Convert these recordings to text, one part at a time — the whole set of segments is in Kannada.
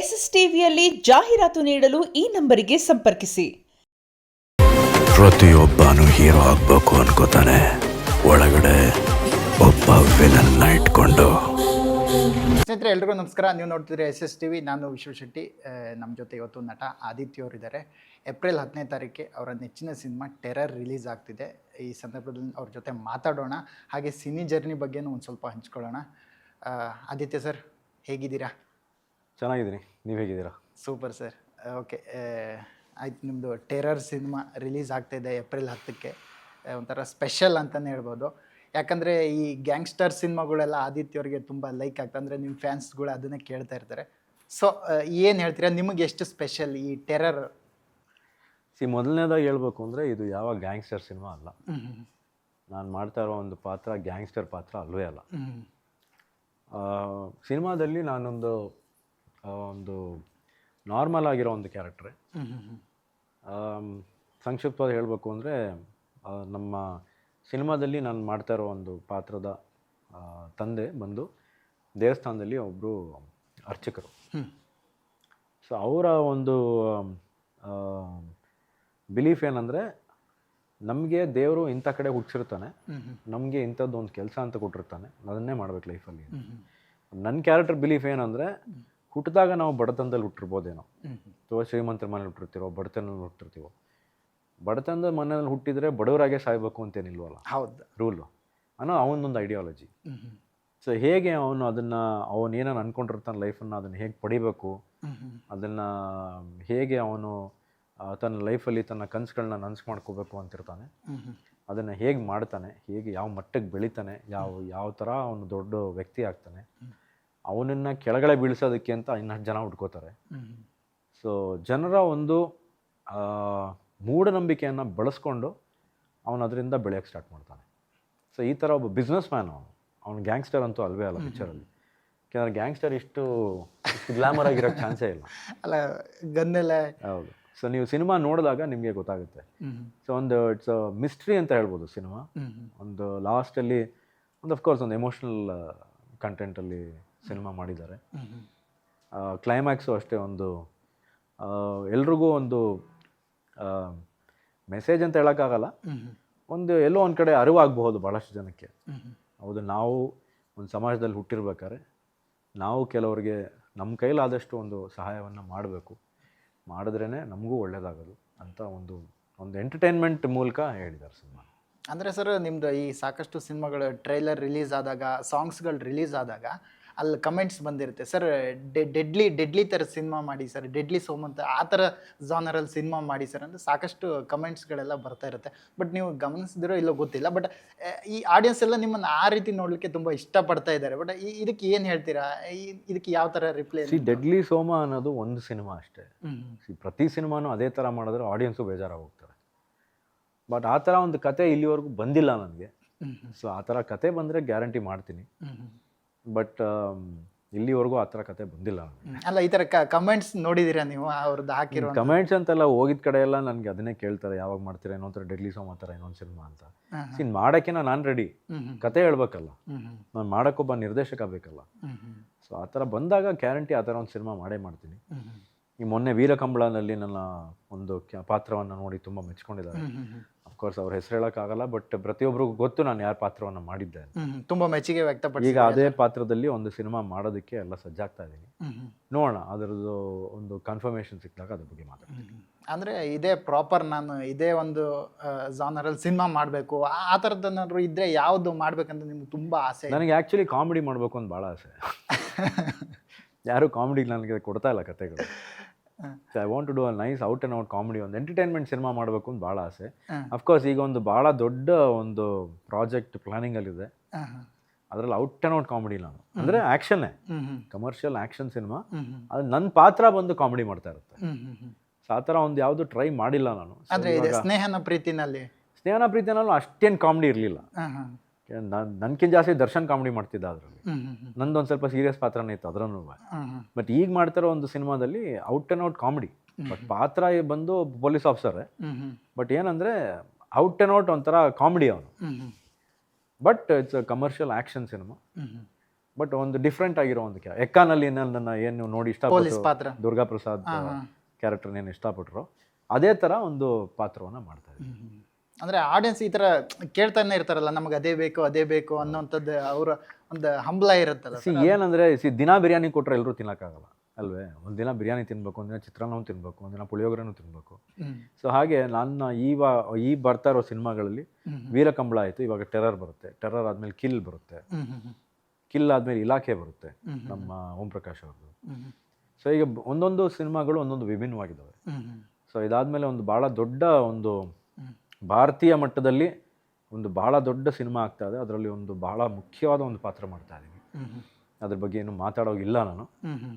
ಎಸ್ಎಸ್ ಟಿವಿಯಲ್ಲಿ ಜಾಹೀರಾತು ನೀಡಲು ಈ ನಂಬರಿಗೆ ಸಂಪರ್ಕಿಸಿ. ಪ್ರತಿಯೊಬ್ಬನು ಹೀರೋ ಆಗ್ಬೇಕು ಅನ್ಕೋತಾನೆ, ಒಳಗಡೆ ಒಬ್ಬ ವಿಲನ್ನ ಇಟ್ಕೊಂಡು. ಸ್ನೇಹಿತರೆ ಎಲ್ರಿಗೂ ನಮಸ್ಕಾರ. ನೀವು ನೋಡ್ತಿದ್ರೆ ಎಸ್ ಟಿವಿ. ನಾನು ವಿಶ್ವಶೆಟ್ಟಿ. ನಮ್ಮ ಜೊತೆ ಇವತ್ತು ನಟ ಆದಿತ್ಯ ಅವರಿದ್ದಾರೆ. ಏಪ್ರಿಲ್ 10ನೇ ತಾರೀಕಿಗೆ ಅವರ ನೆಚ್ಚಿನ ಸಿನಿಮಾ ಟೆರರ್ ರಿಲೀಸ್ ಆಗ್ತಿದೆ. ಈ ಸಂದರ್ಭದಲ್ಲಿ ಅವ್ರ ಜೊತೆ ಮಾತಾಡೋಣ, ಹಾಗೆ ಸಿನಿ ಜರ್ನಿ ಬಗ್ಗೆನೂ ಒಂದು ಸ್ವಲ್ಪ ಹಂಚ್ಕೊಳ್ಳೋಣ. ಆದಿತ್ಯ ಸರ್, ಹೇಗಿದ್ದೀರಾ? ಚೆನ್ನಾಗಿದ್ದೀನಿ, ನೀವು ಹೇಗಿದ್ದೀರಾ? Super sir. ಓಕೆ, ಆಯ್ತು. ನಿಮ್ಮದು ಟೆರರ್ ಸಿನಿಮಾ ರಿಲೀಸ್ ಆಗ್ತಾಯಿದೆ ಏಪ್ರಿಲ್ 10ಕ್ಕೆ. ಒಂಥರ ಸ್ಪೆಷಲ್ ಅಂತಲೇ ಹೇಳ್ಬೋದು. ಯಾಕಂದರೆ ಈ ಗ್ಯಾಂಗ್ಸ್ಟರ್ ಸಿನಿಮಾಗಳೆಲ್ಲ ಆದಿತ್ಯವ್ರಿಗೆ ತುಂಬ ಲೈಕ್ ಆಗ್ತದೆ, ಅಂದರೆ ನಿಮ್ಮ ಫ್ಯಾನ್ಸ್ಗಳು ಅದನ್ನೇ ಕೇಳ್ತಾ ಇರ್ತಾರೆ. ಸೊ ಏನು ಹೇಳ್ತೀರಾ, ನಿಮಗೆ ಎಷ್ಟು ಸ್ಪೆಷಲ್ ಈ ಟೆರರ್? ಮೊದಲನೇದಾಗಿ ಹೇಳ್ಬೇಕು ಅಂದರೆ ಇದು ಯಾವ ಗ್ಯಾಂಗ್ಸ್ಟರ್ ಸಿನಿಮಾ ಅಲ್ಲ. ನಾನು ಮಾಡ್ತಾ ಇರೋ ಒಂದು ಪಾತ್ರ ಗ್ಯಾಂಗ್ಸ್ಟರ್ ಪಾತ್ರ ಅಲ್ಲವೇ ಅಲ್ಲ. ಸಿನಿಮಾದಲ್ಲಿ ನಾನೊಂದು ಒಂದು ನಾರ್ಮಲ್ ಆಗಿರೋ ಒಂದು ಕ್ಯಾರೆಕ್ಟ್ರೆ. ಸಂಕ್ಷಿಪ್ತವಾಗಿ ಹೇಳಬೇಕು ಅಂದರೆ ನಮ್ಮ ಸಿನಿಮಾದಲ್ಲಿ ನಾನು ಮಾಡ್ತಾ ಇರೋ ಒಂದು ಪಾತ್ರದ ತಂದೆ ಬಂದು ದೇವಸ್ಥಾನದಲ್ಲಿ ಒಬ್ಬರು ಅರ್ಚಕರು. ಸೊ ಅವರ ಒಂದು ಬಿಲೀಫ್ ಏನಂದರೆ, ನಮಗೆ ದೇವರು ಇಂಥ ಕಡೆ ಹುಟ್ಟಿಸಿರ್ತಾನೆ, ನಮಗೆ ಇಂಥದ್ದು ಒಂದು ಕೆಲಸ ಅಂತ ಕೊಟ್ಟಿರ್ತಾನೆ, ಅದನ್ನೇ ಮಾಡ್ಬೇಕು ಲೈಫಲ್ಲಿ. ನನ್ನ ಕ್ಯಾರೆಕ್ಟರ್ ಬಿಲೀಫ್ ಏನಂದರೆ, ಹುಟ್ಟಿದಾಗ ನಾವು ಬಡತನದಲ್ಲಿ ಹುಟ್ಟಿರ್ಬೋದೇನೋ, ಅಥವಾ ಶ್ರೀಮಂತರ ಮನೇಲಿ ಹುಟ್ಟಿರ್ತೀವೋ, ಬಡತನದಲ್ಲಿ ಹುಟ್ಟಿರ್ತೀವೋ. ಬಡತನದ ಮನೇಲಿ ಹುಟ್ಟಿದರೆ ಬಡವರಾಗೆ ಸಾಯ್ಬೇಕು ಅಂತೇನಿಲ್ವಲ್ಲ, ಹೌದು, ರೂಲು ಅನ್ನೋ ಅವನೊಂದು ಐಡಿಯಾಲಜಿ. ಸೊ ಹೇಗೆ ಅವನೇನು ಅಂದ್ಕೊಂಡಿರ್ತಾನೆ ಲೈಫನ್ನು, ಅದನ್ನು ಹೇಗೆ ಪಡಿಬೇಕು, ಅದನ್ನು ಹೇಗೆ ಅವನು ತನ್ನ ಲೈಫಲ್ಲಿ ತನ್ನ ಕನಸುಗಳನ್ನ ನನಸು ಮಾಡ್ಕೋಬೇಕು ಅಂತಿರ್ತಾನೆ, ಅದನ್ನು ಹೇಗೆ ಮಾಡ್ತಾನೆ, ಹೇಗೆ ಯಾವ ಮಟ್ಟಕ್ಕೆ ಬೆಳಿತಾನೆ, ಯಾವ ಥರ ಅವನು ದೊಡ್ಡ ವ್ಯಕ್ತಿ ಆಗ್ತಾನೆ, ಅವನನ್ನು ಕೆಳಗಡೆ ಬೀಳಿಸೋದಕ್ಕೆ ಅಂತ ಇನ್ನಷ್ಟು ಜನ ಹುಡ್ಕೋತಾರೆ. ಸೊ ಜನರ ಒಂದು ಮೂಢನಂಬಿಕೆಯನ್ನು ಬಳಸ್ಕೊಂಡು ಅವನು ಅದರಿಂದ ಬೆಳೆಯೋಕ್ಕೆ ಸ್ಟಾರ್ಟ್ ಮಾಡ್ತಾನೆ. ಸೊ ಈ ಥರ ಒಬ್ಬ ಬಿಸ್ನೆಸ್ ಮ್ಯಾನ್ ಅವನು ಗ್ಯಾಂಗ್ಸ್ಟರ್ ಅಂತೂ ಅಲ್ವೇ ಅಲ್ಲ ಪಿಕ್ಚರಲ್ಲಿ. ಯಾಕೆಂದರೆ ಗ್ಯಾಂಗ್ಸ್ಟರ್ ಇಷ್ಟು ಗ್ಲಾಮರ್ ಆಗಿರೋಕ್ಕೆ ಚಾನ್ಸೇ ಇಲ್ಲ ಅಲ್ಲ, ಗನ್ನೆಲ್ಲ. ಹೌದು. ಸೊ ನೀವು ಸಿನಿಮಾ ನೋಡಿದಾಗ ನಿಮಗೆ ಗೊತ್ತಾಗುತ್ತೆ. ಸೊ ಒಂದು ಇಟ್ಸ್ ಮಿಸ್ಟ್ರಿ ಅಂತ ಹೇಳ್ಬೋದು ಸಿನಿಮಾ. ಒಂದು ಲಾಸ್ಟಲ್ಲಿ ಒಂದು ಅಫ್ಕೋರ್ಸ್ ಒಂದು ಎಮೋಷ್ನಲ್ ಕಂಟೆಂಟಲ್ಲಿ ಸಿನಿಮಾ ಮಾಡಿದ್ದಾರೆ. ಕ್ಲೈಮ್ಯಾಕ್ಸು ಅಷ್ಟೇ ಒಂದು ಎಲ್ರಿಗೂ ಒಂದು ಮೆಸೇಜ್ ಅಂತ ಹೇಳೋಕ್ಕಾಗಲ್ಲ, ಒಂದು ಎಲ್ಲೋ ಒಂದು ಕಡೆ ಅರಿವಾಗಬಹುದು ಭಾಳಷ್ಟು ಜನಕ್ಕೆ. ಹೌದು, ನಾವು ಒಂದು ಸಮಾಜದಲ್ಲಿ ಹುಟ್ಟಿರ್ಬೇಕಾದ್ರೆ ನಾವು ಕೆಲವರಿಗೆ ನಮ್ಮ ಕೈಲಾದಷ್ಟು ಒಂದು ಸಹಾಯವನ್ನು ಮಾಡಬೇಕು, ಮಾಡಿದ್ರೇ ನಮಗೂ ಒಳ್ಳೆಯದಾಗೋದು ಅಂತ ಒಂದು ಎಂಟರ್ಟೈನ್ಮೆಂಟ್ ಮೂಲಕ ಹೇಳಿದ್ದಾರೆ ಸಿನಿಮಾ. ಅಂದರೆ ಸರ್, ನಿಮ್ಮದು ಈ ಸಾಕಷ್ಟು ಸಿನಿಮಾಗಳು ಟ್ರೈಲರ್ ರಿಲೀಸ್ ಆದಾಗ, ಸಾಂಗ್ಸ್ಗಳು ರಿಲೀಸ್ ಆದಾಗ ಅಲ್ಲಿ ಕಮೆಂಟ್ಸ್ ಬಂದಿರುತ್ತೆ, ಸರ್ ಡೆಡ್ಲಿ ಥರ ಸಿನಿಮಾ ಮಾಡಿ ಸರ್, ಡೆಡ್ಲಿ ಸೋಮಂತ ಆ ಥರ ಜಾನರಲ್ಲಿ ಸಿನಿಮಾ ಮಾಡಿ ಸರ್ ಅಂತ ಸಾಕಷ್ಟು ಕಮೆಂಟ್ಸ್ಗಳೆಲ್ಲ ಬರ್ತಾ ಇರುತ್ತೆ. ಬಟ್ ನೀವು ಗಮನಿಸಿದಿರೋ ಇಲ್ಲೋ ಗೊತ್ತಿಲ್ಲ, ಬಟ್ ಈ ಆಡಿಯನ್ಸ್ ಎಲ್ಲ ನಿಮ್ಮನ್ನು ಆ ರೀತಿ ನೋಡಲಿಕ್ಕೆ ತುಂಬ ಇಷ್ಟಪಡ್ತಾ ಇದ್ದಾರೆ. ಬಟ್ ಇದಕ್ಕೆ ಏನು ಹೇಳ್ತೀರಾ, ಇದಕ್ಕೆ ಯಾವ ಥರ ರಿಪ್ಲೈ? ಡೆಡ್ಲಿ ಸೋಮ ಅನ್ನೋದು ಒಂದು ಸಿನಿಮಾ ಅಷ್ಟೇ. ಪ್ರತಿ ಸಿನಿಮಾನು ಅದೇ ಥರ ಮಾಡಿದ್ರೆ ಆಡಿಯನ್ಸು ಬೇಜಾರಾಗೋಗ್ತಾರೆ. ಬಟ್ ಆ ಥರ ಒಂದು ಕತೆ ಇಲ್ಲಿವರೆಗೂ ಬಂದಿಲ್ಲ ನನಗೆ. ಸೊ ಆ ಥರ ಕತೆ ಬಂದರೆ ಗ್ಯಾರಂಟಿ ಮಾಡ್ತೀನಿ. ಬಟ್ ಇಲ್ಲಿವರೆಗೂ ಆ ಥರ ಕತೆ ಬಂದಿಲ್ಲ ನನಗೆ. ಅಲ್ಲ, ಈ ಥರ ಕಮೆಂಟ್ಸ್ ನೋಡಿದ್ದೀರಾ ನೀವು? ಅವ್ರದ್ದು ಹಾಕಿರೋ ಕಮೆಂಟ್ಸ್ ಅಂತೆಲ್ಲ ಹೋಗಿದ ಕಡೆ ಎಲ್ಲ ನನಗೆ ಅದನ್ನೇ ಕೇಳ್ತಾರೆ, ಯಾವಾಗ ಮಾಡ್ತೀರಾ ಇನ್ನೊಂಥರ ಡೆಡ್ಲಿ ಸೋಮ್ ಆ ಥರ ಇನ್ನೊಂದು ಸಿನಿಮಾ ಅಂತ. ಮಾಡೋಕ್ಕೆ ನಾನು ರೆಡಿ, ಕತೆ ಹೇಳ್ಬೇಕಲ್ಲ, ನಾನು ಮಾಡೋಕ್ಕೊಬ್ಬ ನಿರ್ದೇಶಕ ಬೇಕಲ್ಲ. ಸೊ ಆ ಥರ ಬಂದಾಗ ಗ್ಯಾರಂಟಿ ಆ ಥರ ಒಂದು ಸಿನಿಮಾ ಮಾಡೇ ಮಾಡ್ತೀನಿ. ಈ ಮೊನ್ನೆ ವೀರಕಂಬಳನಲ್ಲಿ ನನ್ನ ಒಂದು ಪಾತ್ರವನ್ನು ನೋಡಿ ತುಂಬ ಮೆಚ್ಕೊಂಡಿದ್ದಾರೆ. ಅಫ್ಕೋರ್ಸ್ ಅವ್ರ ಹೆಸರು ಹೇಳೋಕ್ಕಾಗಲ್ಲ, ಬಟ್ ಪ್ರತಿಯೊಬ್ಬರಿಗೂ ಗೊತ್ತು ನಾನು ಯಾರ ಪಾತ್ರವನ್ನು ಮಾಡಿದ್ದೆ. ತುಂಬ ಮೆಚ್ಚುಗೆ ವ್ಯಕ್ತಪಡಿಸಿ ಈಗ ಅದೇ ಪಾತ್ರದಲ್ಲಿ ಒಂದು ಸಿನಿಮಾ ಮಾಡೋದಕ್ಕೆ ಎಲ್ಲ ಸಜ್ಜಾಗ್ತಾ ಇದ್ದೀನಿ. ನೋಡೋಣ, ಅದರದ್ದು ಒಂದು ಕನ್ಫರ್ಮೇಷನ್ ಸಿಕ್ಕಿದಾಗ ಅದ್ರ ಬಗ್ಗೆ ಮಾತಾಡ್ತೀನಿ. ಅಂದರೆ ಇದೇ ಪ್ರಾಪರ್ ನಾನು ಇದೇ ಒಂದು ಜಾನರಲ್ಲಿ ಸಿನಿಮಾ ಮಾಡಬೇಕು ಆ ಥರದ್ದೇನಾದ್ರು ಇದ್ದರೆ ಯಾವುದು ಮಾಡಬೇಕಂತ ನಿಮ್ಗೆ ತುಂಬ ಆಸೆ? ನನಗೆ ಆ್ಯಕ್ಚುಲಿ ಕಾಮಿಡಿ ಮಾಡಬೇಕು ಅಂತ ಭಾಳ ಆಸೆ. ಯಾರು ಕಾಮಿಡಿಗೆ ನನಗೆ ಕೊಡ್ತಾ ಇಲ್ಲ ಕತೆಗಳು. So I want to do a nice out and out comedy, ಒಂದು ಎಂಟರ್ಟೈನ್ಮೆಂಟ್ ಸಿನಿಮಾ ಮಾಡಬೇಕು ಅಂತ ಭಾಳ ಆಸೆ. ಅಫ್ಕೋರ್ಸ್ ಈಗ ಒಂದು ಭಾಳ ದೊಡ್ಡ ಒಂದು ಪ್ರಾಜೆಕ್ಟ್ ಪ್ಲಾನಿಂಗಲ್ಲಿದೆ. ಅದರಲ್ಲಿ ಔಟ್ ಆ್ಯಂಡ್ ಔಟ್ ಕಾಮಿಡಿ ನಾನು, ಅಂದರೆ ಆ್ಯಕ್ಷನ್ನೇ, ಕಮರ್ಷಿಯಲ್ ಆ್ಯಕ್ಷನ್ ಸಿನಿಮಾ. ಅದು ನನ್ನ ಪಾತ್ರ ಬಂದು ಕಾಮಿಡಿ ಮಾಡ್ತಾ ಇರುತ್ತೆ. ಸೊ ಆ ಥರ ಒಂದು ಯಾವುದು ಟ್ರೈ ಮಾಡಿಲ್ಲ ನಾನು. ಸ್ನೇಹನ ಪ್ರೀತಿನಲ್ಲೂ ಅಷ್ಟೇನು ಕಾಮಿಡಿ ಇರಲಿಲ್ಲ. ನನ್ಕಿಂತ ಜಾಸ್ತಿ ದರ್ಶನ್ ಕಾಮಿಡಿ ಮಾಡ್ತಿದ್ದ ಅದರಲ್ಲಿ. ನಂದೊಂದು ಸ್ವಲ್ಪ ಸೀರಿಯಸ್ ಪಾತ್ರನೇ ಇತ್ತು ಅದರಲ್ಲೂ. ಬಟ್ ಈಗ ಮಾಡ್ತಿರೋ ಒಂದು ಸಿನಿಮಾದಲ್ಲಿ out and out comedy. But ಪಾತ್ರ ಬಂದು ಪೊಲೀಸ್ ಆಫೀಸರ್. ಬಟ್ ಏನಂದರೆ ಔಟ್ ಆ್ಯಂಡ್ ಔಟ್ ಒಂಥರ ಕಾಮಿಡಿ ಅವನು. But it's a commercial action cinema. But ಒಂದು ಡಿಫ್ರೆಂಟ್ ಆಗಿರೋ ಒಂದು ಎಕ್ಕಾನಲ್ಲಿ ನನ್ನ ಏನು ನೋಡಿ ಪೊಲೀಸ್ ಇಷ್ಟಪಟ್ಟು ಪಾತ್ರ. ದುರ್ಗಾ ಪ್ರಸಾದ್ ಕ್ಯಾರೆಕ್ಟರ್ ಏನು ಇಷ್ಟಪಟ್ಟರು ಅದೇ ಥರ ಒಂದು ಪಾತ್ರವನ್ನು ಮಾಡ್ತಾ ಇದ್ದೀನಿ. ಅಂದ್ರೆ ಆಡಿಯನ್ಸ್ ಈ ತರ ಕೇಳ್ತಾನೆ ಇರ್ತಾರಲ್ಲ, ನಮ್ಗೆ ಅದೇ ಬೇಕು ಅನ್ನೋಂಥದ್ದು ಅವರ ಒಂದು ಹಂಬಲ ಇರುತ್ತಲ್ಲ. ಏನಂದ್ರೆ ದಿನ ಬಿರಿಯಾನಿ ಕೊಟ್ಟರೆ ಎಲ್ಲರೂ ತಿನ್ನೋಕ್ಕಾಗಲ್ಲ ಅಲ್ವೇ. ಒಂದಿನ ಬಿರಿಯಾನಿ ತಿನ್ಬೇಕು, ಒಂದಿನ ಚಿತ್ರಾನ್ನೂ ತಿನ್ಬೇಕು, ಒಂದಿನ ಪುಳಿಯೋಗರೆನೂ ತಿನ್ಬೇಕು. ಸೊ ಹಾಗೆ ನನ್ನ ಈ ಬರ್ತಾ ಇರೋ ಸಿನಿಮಾಗಳಲ್ಲಿ ವೀರಕಂಬಳ ಆಯಿತು, ಇವಾಗ ಟೆರರ್ ಬರುತ್ತೆ, ಟೆರರ್ ಆದ್ಮೇಲೆ ಕಿಲ್ ಬರುತ್ತೆ, ಕಿಲ್ ಆದ್ಮೇಲೆ ಇಲಾಖೆ ಬರುತ್ತೆ ನಮ್ಮ ಓಂ ಪ್ರಕಾಶ್ ಅವ್ರದ್ದು. ಸೊ ಈಗ ಒಂದೊಂದು ಸಿನಿಮಾಗಳು ಒಂದೊಂದು ವಿಭಿನ್ನವಾಗಿದ್ದಾವೆ. ಸೊ ಇದಾದ್ಮೇಲೆ ಒಂದು ಭಾಳ ದೊಡ್ಡ ಒಂದು ಭಾರತೀಯ ಮಟ್ಟದಲ್ಲಿ ಒಂದು ಭಾಳ ದೊಡ್ಡ ಸಿನಿಮಾ ಆಗ್ತಾ ಇದೆ. ಅದರಲ್ಲಿ ಒಂದು ಭಾಳ ಮುಖ್ಯವಾದ ಒಂದು ಪಾತ್ರ ಮಾಡ್ತಾ ಇದ್ದೀನಿ. ಅದ್ರ ಬಗ್ಗೆ ಏನು ಮಾತಾಡೋಗಿಲ್ಲ ನಾನು.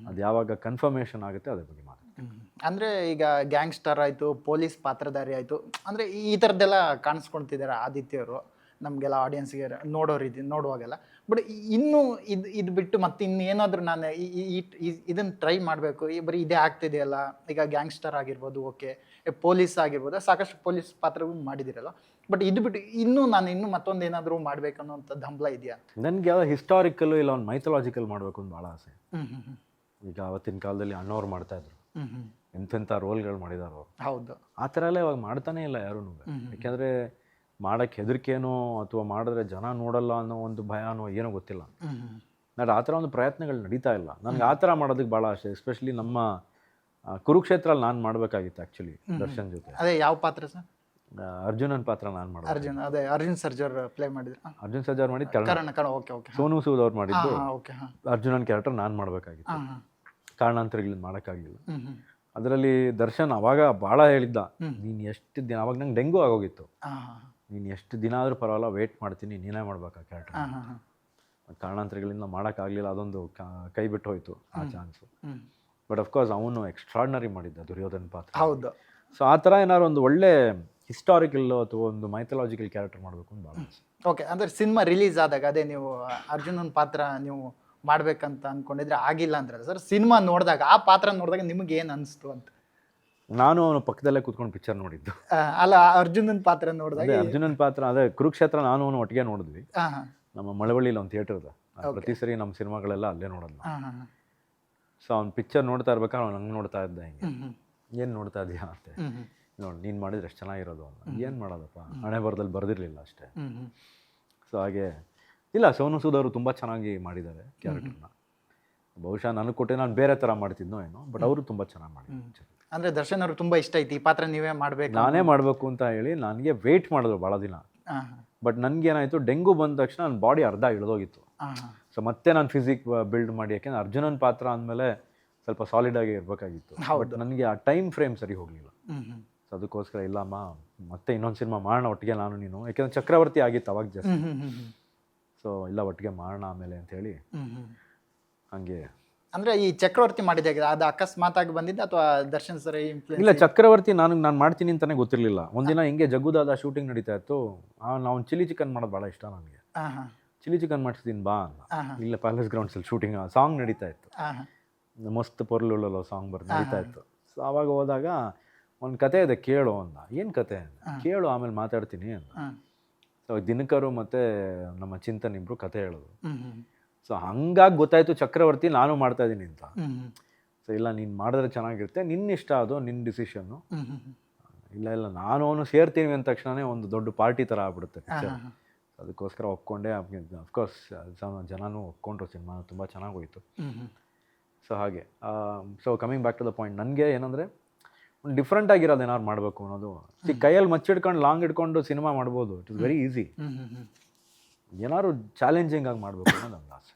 ಅದು ಯಾವಾಗ ಕನ್ಫರ್ಮೇಷನ್ ಆಗುತ್ತೆ ಅದ್ರ ಬಗ್ಗೆ ಮಾತಾಡ್ತೀನಿ. ಅಂದ್ರೆ ಈಗ ಗ್ಯಾಂಗ್ಸ್ಟರ್ ಆಯ್ತು, ಪೊಲೀಸ್ ಪಾತ್ರಧಾರಿ ಆಯ್ತು, ಅಂದ್ರೆ ಈ ಥರದ್ದೆಲ್ಲ ಕಾಣಿಸ್ಕೊಳ್ತಿದ್ದಾರೆ ಆದಿತ್ಯವರು ನಮಗೆಲ್ಲ ಆಡಿಯನ್ಸ್ಗೆ ನೋಡುವಾಗೆಲ್ಲ. ಬಟ್ ಇನ್ನೂ ಇದು ಬಿಟ್ಟು ಮತ್ತೆ ಇನ್ನೇನಾದರೂ ನಾನು ಇದನ್ನು ಟ್ರೈ ಮಾಡಬೇಕು, ಬರೀ ಇದೇ ಆಗ್ತಿದೆಯಲ್ಲ. ಈಗ ಗ್ಯಾಂಗ್ಸ್ಟರ್ ಆಗಿರ್ಬೋದು, ಓಕೆ, ಪೊಲೀಸ್ ಆಗಿರ್ಬೋದು, ಸಾಕಷ್ಟು ಪೊಲೀಸ್ ಪಾತ್ರಗಳು ಮಾಡಿದಿರಲ್ಲ. ಬಟ್ ಇದು ಬಿಟ್ಟು ಇನ್ನೂ ಮತ್ತೊಂದು ಏನಾದರೂ ಮಾಡ್ಬೇಕು ಅನ್ನೋಂಥದ್ದು ಹಂಬಲ ಇದೆಯಾ? ನನಗೆ ಯಾವ ಹಿಸ್ಟಾರಿಕಲ್ ಇಲ್ಲ ಒಂದು ಮೈಥಾಲಜಿಕಲ್ ಮಾಡಬೇಕು ಅಂತ ಭಾಳ ಆಸೆ. ಈಗ ಅವತ್ತಿನ ಕಾಲದಲ್ಲಿ ಅಣ್ಣವ್ರು ಮಾಡ್ತಾಯಿದ್ರು, ಎಂತೆಂಥ ರೋಲ್ಗಳು ಮಾಡಿದಾರೆ ಅವರು. ಹೌದು, ಆ ಥರ ಎಲ್ಲ ಇವಾಗ ಮಾಡ್ತಾನೆ ಇಲ್ಲ ಯಾರೂ. ಯಾಕೆಂದರೆ ಮಾಡೋಕ್ಕೆ ಹೆದರಿಕೆನೋ ಅಥವಾ ಮಾಡಿದ್ರೆ ಜನ ನೋಡಲ್ಲ ಅನ್ನೋ ಒಂದು ಭಯನೋ ಏನೋ ಗೊತ್ತಿಲ್ಲ. ನಾನು ಆ ಥರ ಒಂದು ಪ್ರಯತ್ನಗಳು ನಡೀತಾ ಇಲ್ಲ. ನನಗೆ ಆ ಥರ ಮಾಡೋದಕ್ಕೆ ಭಾಳ ಆಸೆ. ಎಸ್ಪೆಷಲಿ ನಮ್ಮ ಕುರುಕ್ಷೇತ್ರಲ್ಲಿ ನಾನು ಮಾಡಬೇಕಾಗಿತ್ತು ಆ್ಯಕ್ಚುಲಿ ದರ್ಶನ್ ಜೊತೆ. ಅದೇ ಯಾವ ಪಾತ್ರ ಸರ್? ಅರ್ಜುನನ್ ಪಾತ್ರ ನಾನು ಮಾಡಿದೆ. ಅರ್ಜುನ್ ಸರ್ಜರ್ ಪ್ಲೇ ಮಾಡಿದ್ರು. ಅರ್ಜುನ್ ಸರ್ಜಾರ್ ಮಾಡಿದ್ದು ಕರ್ಣ. Okay okay. ಸೋನು ಸೂದ್ ಅವ್ರು ಮಾಡಿದ್ದು ಓಕೆ. ಅರ್ಜುನನ್ ಕ್ಯಾರೆಕ್ಟರ್ ನಾನು ಮಾಡಬೇಕಾಗಿತ್ತು. ಕಾರಣಾಂತರಗಳಿಂದ ಮಾಡೋಕ್ಕಾಗಿಲ್ಲ. ಅದರಲ್ಲಿ ದರ್ಶನ್ ಅವಾಗ ಭಾಳ ಹೇಳಿದ್ದ, ನೀನು ಎಷ್ಟು ದಿನ, ಅವಾಗ ನಂಗೆ ಡೆಂಗು ಆಗೋಗಿತ್ತು, ನೀನು ಎಷ್ಟು ದಿನ ಆದರೂ ಪರವಾಗಿಲ್ಲ ವೇಟ್ ಮಾಡ್ತೀನಿ, ನೀನೇ ಮಾಡ್ಬೇಕು ಆ ಕ್ಯಾರೆಕ್ಟರ್. ಕಾರಣಾಂತರಗಳಿಂದ ಮಾಡೋಕ್ಕಾಗಲಿಲ್ಲ, ಅದೊಂದು ಕೈ ಬಿಟ್ಟು ಹೋಯ್ತು ಆ ಚಾನ್ಸು. ಬಟ್ ಅಫ್ಕೋರ್ಸ್ ಅವನು ಎಕ್ಸ್ಟ್ರಾರ್ಡಿನರಿ ಮಾಡಿದ್ದ ದುರ್ಯೋಧನ್ ಪಾತ್ರ. ಹೌದು. ಸೊ ಆ ಥರ ಏನಾದ್ರು ಒಂದು ಒಳ್ಳೆ ಹಿಸ್ಟಾರಿಕಲ್ ಅಥವಾ ಒಂದು ಮೈಥಾಲಜಿಕಲ್ ಕ್ಯಾರೆಕ್ಟರ್ ಮಾಡಬೇಕು ಅಂತ ಭಾಳ ಆಸೆ. ಓಕೆ, ಅಂದರೆ ಸಿನಿಮಾ ರಿಲೀಸ್ ಆದಾಗ ಅದೇ ನೀವು ಅರ್ಜುನನ್ ಪಾತ್ರ ನೀವು ಮಾಡ್ಬೇಕಂತ ಅಂದ್ಕೊಂಡಿದ್ರೆ ಆಗಿಲ್ಲ ಅಂದ್ರಲ್ಲ ಸರ್, ಸಿನಿಮಾ ನೋಡಿದಾಗ ಆ ಪಾತ್ರ ನೋಡಿದಾಗ ನಿಮಗೆ ಏನು ಅನಿಸ್ತು ಅಂತ? ನಾನು ಅವನು ಪಕ್ಕದಲ್ಲೇ ಕೂತ್ಕೊಂಡು ಪಿಕ್ಚರ್ ನೋಡಿದ್ದು. ಅಲ್ಲ, ಅರ್ಜುನನ್ ಪಾತ್ರ ನೋಡಿದಾಗ ಅರ್ಜುನನ್ ಪಾತ್ರ ಅದೇ ಕುರುಕ್ಷೇತ್ರ ನಾನು ಅವನು ಒಟ್ಟಿಗೆ ನೋಡಿದ್ವಿ. ನಮ್ಮ ಮಳವಳ್ಳಿಲಿ ಒಂದು ಥಿಯೇಟರ್ ಇದೆ, ಪ್ರತಿ ಸರಿ ನಮ್ಮ ಸಿನಿಮಾಗಳೆಲ್ಲ ಅಲ್ಲೇ ನೋಡೋದು. ಸೊ ಅವ್ನು ಪಿಕ್ಚರ್ ನೋಡ್ತಾ ಇರ್ಬೇಕಾದ್ರೆ ಅವ್ನು ಹಂಗೆ ನೋಡ್ತಾ ಇದ್ದ, ಹಿಂಗೆ ಏನು ನೋಡ್ತಾ ಇದೆಯಾ ಅಂತ. ನೋಡಿ ನೀನು ಮಾಡಿದ್ರೆ ಎಷ್ಟು ಚೆನ್ನಾಗಿರೋದು ಅಂತ. ಏನು ಮಾಡೋದಪ್ಪ, ಹಣೆ ಬರದಲ್ಲಿ ಬರೆದಿರಲಿಲ್ಲ ಅಷ್ಟೇ. ಸೊ ಹಾಗೆ ಇಲ್ಲ, ಸೋನು ಸೂದ್ ಅವರು ತುಂಬ ಚೆನ್ನಾಗಿ ಮಾಡಿದ್ದಾರೆ ಕ್ಯಾರೆಕ್ಟರ್ನ. ಬಹುಶಃ ನನಗೆ ಕೊಟ್ಟೆ ನಾನು ಬೇರೆ ಥರ ಮಾಡ್ತಿದ್ನೋ ಏನೋ, ಬಟ್ ಅವರು ತುಂಬ ಚೆನ್ನಾಗಿ ಮಾಡಿದ್ರು. ಅಂದರೆ ದರ್ಶನ್ ಅವರು ತುಂಬ ಇಷ್ಟ ಐತಿ ಈ ಪಾತ್ರ ನೀವೇ ಮಾಡಬೇಕು, ನಾನೇ ಮಾಡಬೇಕು ಅಂತ ಹೇಳಿ ನನಗೆ ವೆಯ್ಟ್ ಮಾಡಿದ್ರು ಭಾಳ ದಿನ. ಬಟ್ ನನಗೇನಾಯಿತು, ಡೆಂಗು ಬಂದ ತಕ್ಷಣ ನನ್ನ ಬಾಡಿ ಅರ್ಧ ಇಳಿದೋಗಿತ್ತು. ಸೊ ಮತ್ತೆ ನಾನು ಫಿಸಿಕ್ ಬಿಲ್ಡ್ ಮಾಡಿ, ಯಾಕೆಂದ್ರೆ ಅರ್ಜುನನ್ ಪಾತ್ರ ಅಂದಮೇಲೆ ಸ್ವಲ್ಪ ಸಾಲಿಡಾಗಿ ಇರಬೇಕಾಗಿತ್ತು. ಬಟ್ ನನಗೆ ಆ ಟೈಮ್ ಫ್ರೇಮ್ ಸರಿ ಹೋಗಲಿಲ್ಲ. ಸೊ ಅದಕ್ಕೋಸ್ಕರ ಇಲ್ಲಮ್ಮ, ಮತ್ತೆ ಇನ್ನೊಂದು ಸಿನಿಮಾ ಮಾಡೋಣ ಒಟ್ಟಿಗೆ ನಾನು ನೀನು, ಯಾಕೆಂದರೆ ಚಕ್ರವರ್ತಿ ಆಗಿತ್ತು ಅವಾಗ ಜಸ್ಟ್. ಸೊ ಇಲ್ಲ, ಒಟ್ಟಿಗೆ ಮಾಡೋಣ ಆಮೇಲೆ ಅಂಥೇಳಿ ಹಂಗೆ. ಅಂದರೆ ಈ ಚಕ್ರವರ್ತಿ ಮಾಡಿದಾಗ ಅದು ಅಕಸ್ಮಾತಾಗಿ ಬಂದಿದ್ದ ಅಥವಾ ದರ್ಶನ್ ಸರ್ ಇನ್ಫ್ಲುಯೆನ್ಸ್? ಇಲ್ಲ, ಚಕ್ರವರ್ತಿ ನಾನು ಮಾಡ್ತೀನಿ ಅಂತಲೇ ಗೊತ್ತಿರಲಿಲ್ಲ. ಒಂದಿನ ಹಿಂಗೆ ಜಗ್ಗುದಾದ ಶೂಟಿಂಗ್ ನಡೀತಾ ಇತ್ತು. ನಾವು ಚಿಲ್ಲಿ ಚಿಕನ್ ಮಾಡೋದು ಭಾಳ ಇಷ್ಟ ನನಗೆ. ಚಿಲ್ಲಿ ಚಿಕನ್ ಮಾಡಿಸ್ತೀನಿ ಬಾ ಅಂತ. ಇಲ್ಲ, ಪ್ಯಾಲೇಸ್ ಗ್ರೌಂಡ್ಸಲ್ಲಿ ಶೂಟಿಂಗ್ ಸಾಂಗ್ ನಡೀತಾ ಇತ್ತು, ಮಸ್ತ್ ಪೊರ್ಲುಳ್ಳೋ ಸಾಂಗ್ ನಡೀತಾ ಇತ್ತು. ಸೊ ಆವಾಗ ಹೋದಾಗ ಒಂದು ಕತೆ ಇದೆ ಕೇಳು ಅಂದ. ಏನು ಕತೆ ಅಂದ, ಕೇಳು ಆಮೇಲೆ ಮಾತಾಡ್ತೀನಿ ಅಂದ. ಸೊ ದಿನಕರು ಮತ್ತು ನಮ್ಮ ಚಿಂತನ್ ಇಬ್ಬರು ಕತೆ ಹೇಳೋದು. ಸೊ ಹಂಗಾಗಿ ಗೊತ್ತಾಯಿತು ಚಕ್ರವರ್ತಿ ನಾನು ಮಾಡ್ತಾ ಇದ್ದೀನಿ ಅಂತ. ಸೊ ಇಲ್ಲ, ನೀನು ಮಾಡಿದ್ರೆ ಚೆನ್ನಾಗಿರುತ್ತೆ, ನಿನ್ನ ಇಷ್ಟ, ಅದು ನಿನ್ನ ಡಿಸಿಷನ್ನು. ಇಲ್ಲ ನಾನು ಅವನು ಸೇರ್ತೀನಿ ಅಂದ ತಕ್ಷಣವೇ ಒಂದು ದೊಡ್ಡ ಪಾರ್ಟಿ ಥರ ಆಗ್ಬಿಡುತ್ತೆ ಪಿಕ್ಚರ್. ಅದಕ್ಕೋಸ್ಕರ ಒಪ್ಕೊಂಡೆ. ಅಫ್ಕೋರ್ಸ್ ಜನನೂ ಒಪ್ಕೊಂಡ್ರು, ಸಿನಿಮಾ ತುಂಬ ಚೆನ್ನಾಗಿ ಹೋಯಿತು. ಸೊ ಹಾಗೆ. So coming back to the point, ನನಗೆ ಏನಂದರೆ ಒಂದು ಡಿಫ್ರೆಂಟ್ ಆಗಿರೋದು ಏನಾದ್ರು ಮಾಡಬೇಕು ಅನ್ನೋದು. ಕೈಯಲ್ಲಿ ಮಚ್ಚಿಡ್ಕೊಂಡು ಲಾಂಗ್ ಇಟ್ಕೊಂಡು ಸಿನಿಮಾ ಮಾಡ್ಬೋದು, ಇಟ್ ಇಸ್ ವೆರಿ ಈಸಿ. ಏನಾದ್ರು ಚಾಲೆಂಜಿಂಗ್ ಆಗಿ ಮಾಡಬೇಕು ಅನ್ನೋದು ನನ್ನ ಆಸೆ.